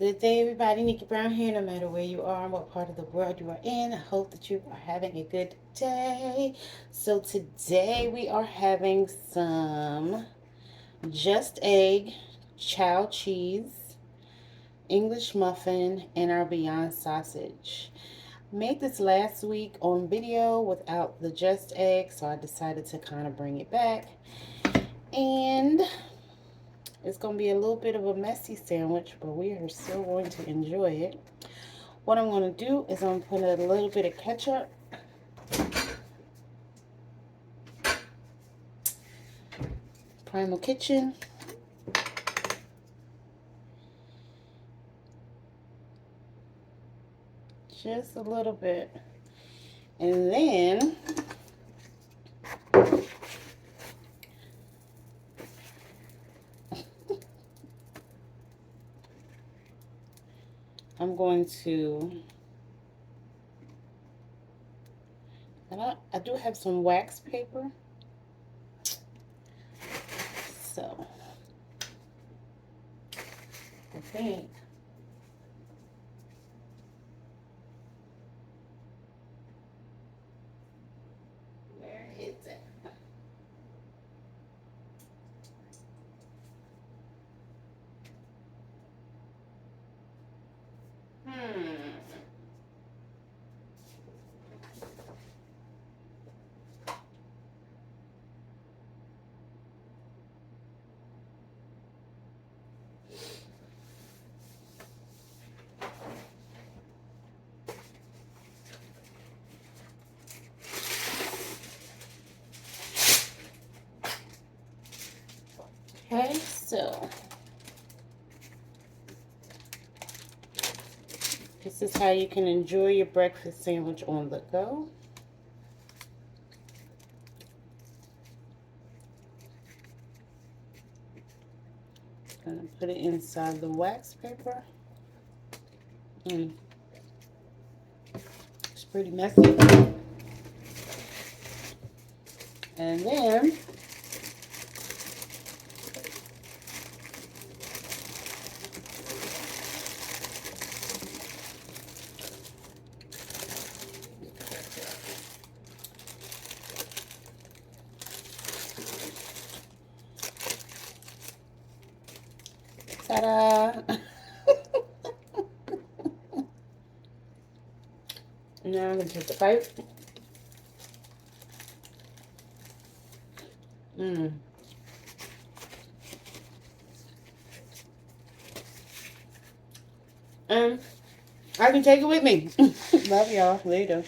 Good day, everybody. Nikki Brown here. No matter where you are and what part of the world you are in, I hope that you are having a good day. So today we are having some just egg, chow cheese, English muffin, and our Beyond sausage. Made this last week on video without the just egg, so I decided to kind of bring it back. And it's going to be a little bit of a messy sandwich, but we are still going to enjoy it. What I'm going to do is I'm going to put a little bit of ketchup, Primal Kitchen, just a little bit, and then I'm going to, I do have some wax paper, so I think where is it? Okay, so this is how you can enjoy your breakfast sandwich on the go. I'm going to put it inside the wax paper. It's pretty messy. And then ta-da! Now I'm going to take the pipe. I can take it with me. Love y'all. Later.